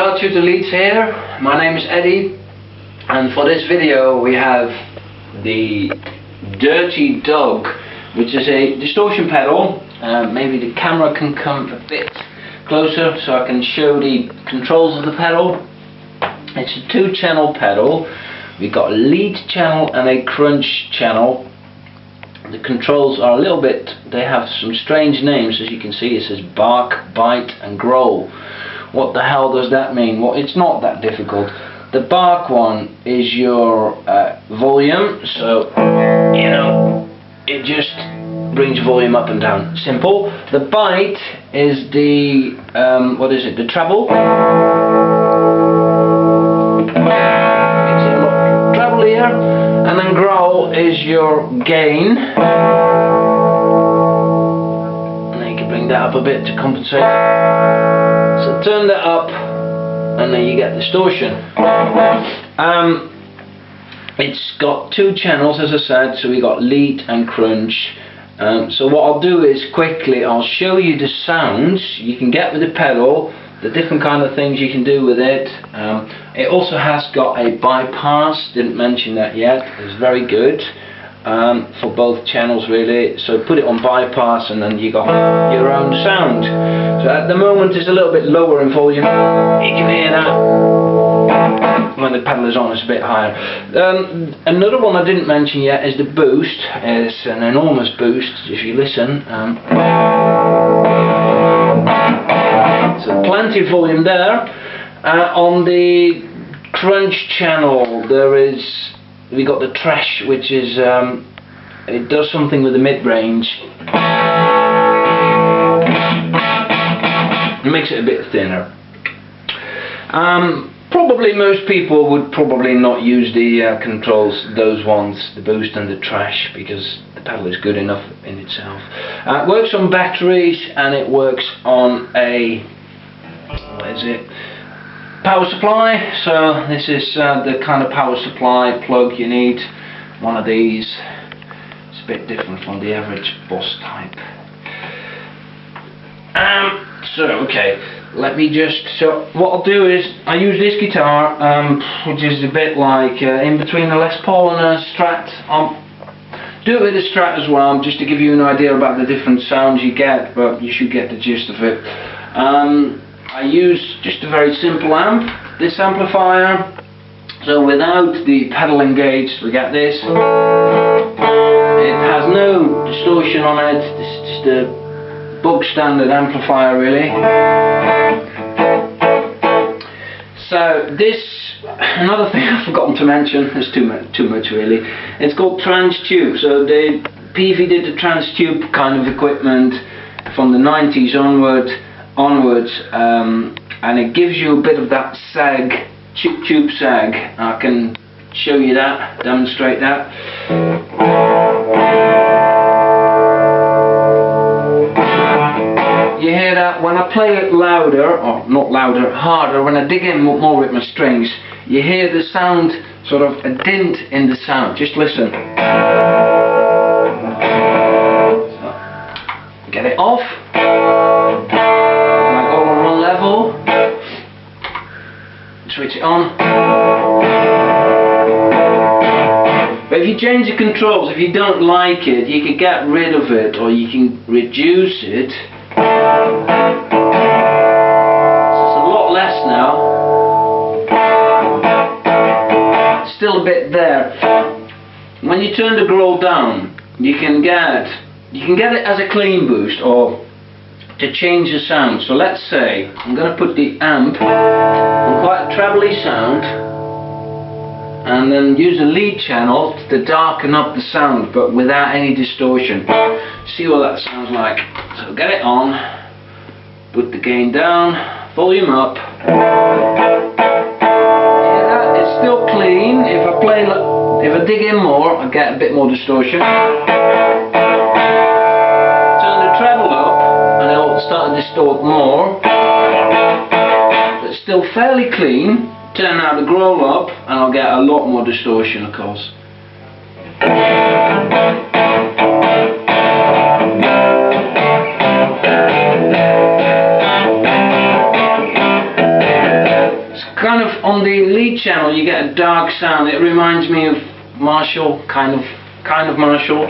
Guitar Tutor Leeds here. My name is Eddie, and for this video we have the Dirty Dog, which is a distortion pedal. Maybe the camera can come a bit closer so I can show the controls of the pedal. It's a 2-channel pedal. We've got a lead channel and a crunch channel. The controls are a little bit, they have some strange names. As you can see, it says bark, bite and growl. What the hell does that mean? Well, it's not that difficult. The bark one is your volume, so you know, it just brings volume up and down. Simple. The bite is the what is it? The treble. Treble here, and then growl is your gain. And then you can bring that up a bit to compensate. So turn that up, and then you get distortion. It's got 2 channels, as I said, so we got lead and crunch. So what I'll do is quickly I'll show you the sounds you can get with the pedal, the different kind of things you can do with it. It also has got a bypass, didn't mention that yet. It's very good for both channels really. So put it on bypass and then you got your own sound. So at the moment it's a little bit lower in volume. You can hear that. When the pedal is on, it's a bit higher. Another one I didn't mention yet is the boost. It's an enormous boost if you listen. So plenty of volume there. On the crunch channel we got the trash, which is it does something with the mid-range. It makes it a bit thinner. Probably most people would probably not use the controls, those ones, the boost and the trash, because the pedal is good enough in itself. It works on batteries and it works on a, what is it, power supply. So this is the kind of power supply plug you need. One of these. It's a bit different from the average Boss type. Okay, let me just, so what I'll do is I use this guitar, which is a bit like in between a Les Paul and a Strat. I'll do it with a Strat as well, just to give you an idea about the different sounds you get, but you should get the gist of it. I use just a very simple amp, this amplifier. So without the pedal engaged, we get this. It has no distortion on it. This is just a bog standard amplifier really. So this, another thing I've forgotten to mention, there's too much really, it's called trans tube. So the Peavey did the trans tube kind of equipment from the 90s onwards, and it gives you a bit of that sag, tube sag. I can show you that, demonstrate that. You hear that? When I play it louder, or not louder, harder, when I dig in more with my strings, you hear the sound, sort of a dint in the sound. Just listen. So, get it off. I go on 1 level. Switch it on. But if you change the controls, if you don't like it, you can get rid of it, or you can reduce it. It's a lot less now. Still a bit there. When you turn the growl down, you can get it as a clean boost or to change the sound. So let's say I'm going to put the amp on quite a trebly sound, and then use a lead channel to darken up the sound, but without any distortion. See what that sounds like. So get it on, put the gain down, volume up. Yeah, that is still clean. If I dig in more, I get a bit more distortion. Turn the treble up, and it'll start to distort more. But still fairly clean. Turn out the growl up, and I'll get a lot more distortion, of course. channel you get a dark sound. It reminds me of Marshall, kind of Marshall.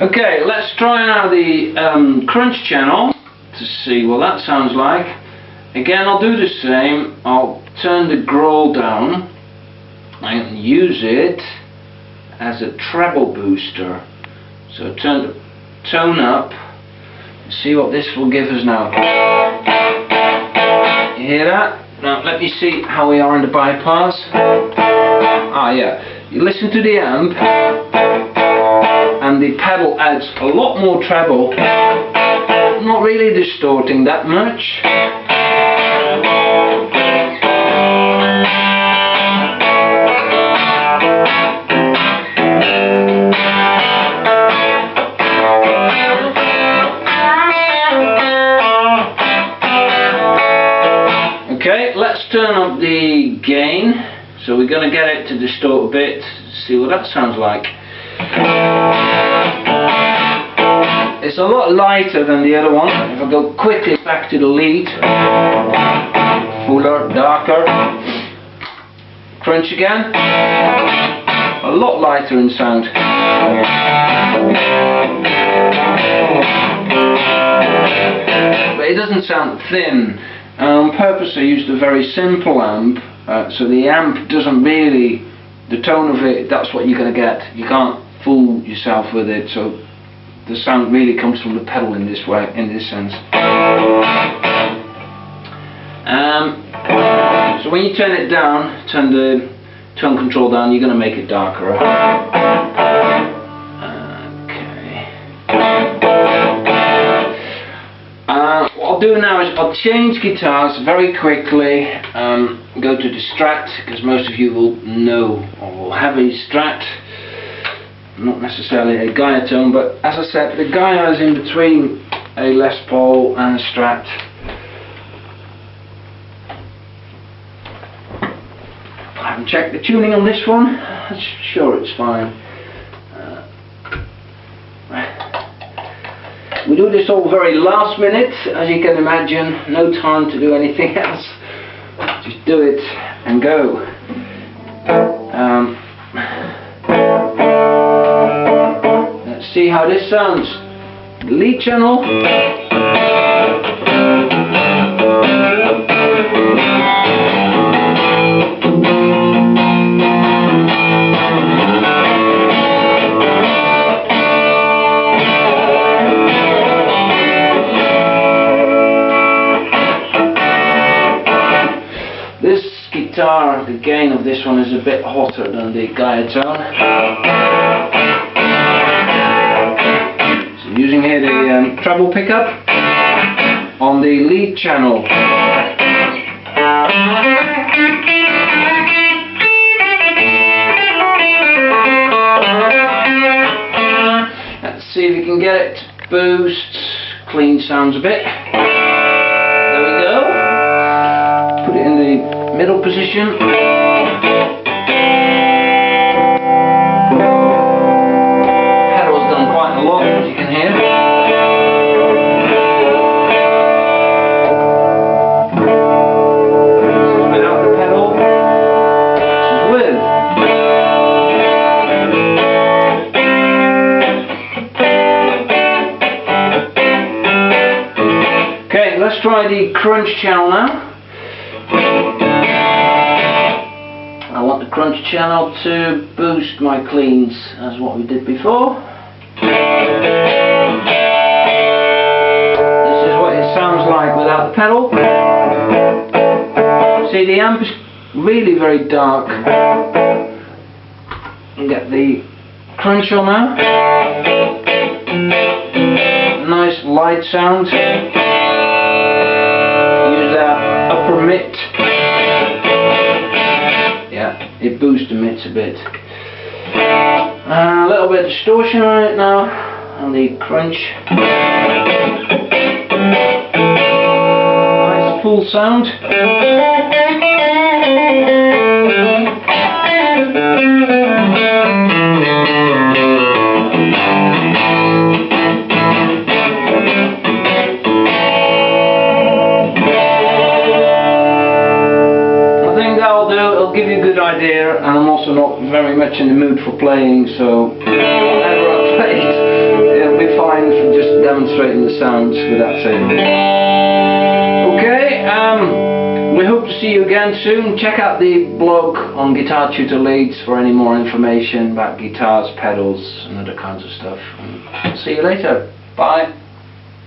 Okay, let's try now the crunch channel to see what that sounds like. Again, I'll do the same. I'll turn the growl down and use it as a treble booster. So turn the tone up and see what this will give us now. You hear that? Now let me see how we are in the bypass. Ah yeah, you listen to the amp and the pedal adds a lot more treble, not really distorting that much. Okay, let's turn up the gain. So we're going to get it to distort a bit, see what that sounds like. It's a lot lighter than the other one. If I go quickly back to the lead, fuller, darker. Crunch again, a lot lighter in sound. But it doesn't sound thin. On purpose I used a very simple amp, so the amp doesn't really, the tone of it, that's what you're going to get. You can't fool yourself with it, so the sound really comes from the pedal in this way, in this sense. So when you turn it down, turn the tone control down, you're going to make it darker. What I'll do now is I'll change guitars very quickly, go to the Strat, because most of you will know or will have a Strat, not necessarily a Gaia tone, but as I said, the Gaia is in between a Les Paul and a Strat. I haven't checked the tuning on this one, I'm sure it's fine. We do this all very last minute, as you can imagine, no time to do anything else, just do it and go. Let's see how this sounds. Lead channel. The gain of this one is a bit hotter than the Gaia tone. So using here the treble pickup on the lead channel. Let's see if we can get it to boost, clean sounds a bit. There we go. Put it in the middle position. Pedal's done quite a lot, as you can hear. This is without the pedal. This is with. Okay, let's try the crunch channel now. I want the crunch channel to boost my cleans as what we did before. This is what it sounds like without the pedal. See, the amp is really very dark. And get the crunch on now. Nice light sound. Use that upper mitt. It boosts the mids a bit. A little bit of distortion on it now, on the crunch. Nice full sound. idea, and I'm also not very much in the mood for playing, so whenever I play it, it'll be fine for just demonstrating the sounds with that thing. Okay, we hope to see you again soon. Check out the blog on Guitar Tutor Leeds for any more information about guitars, pedals and other kinds of stuff. And see you later. Bye.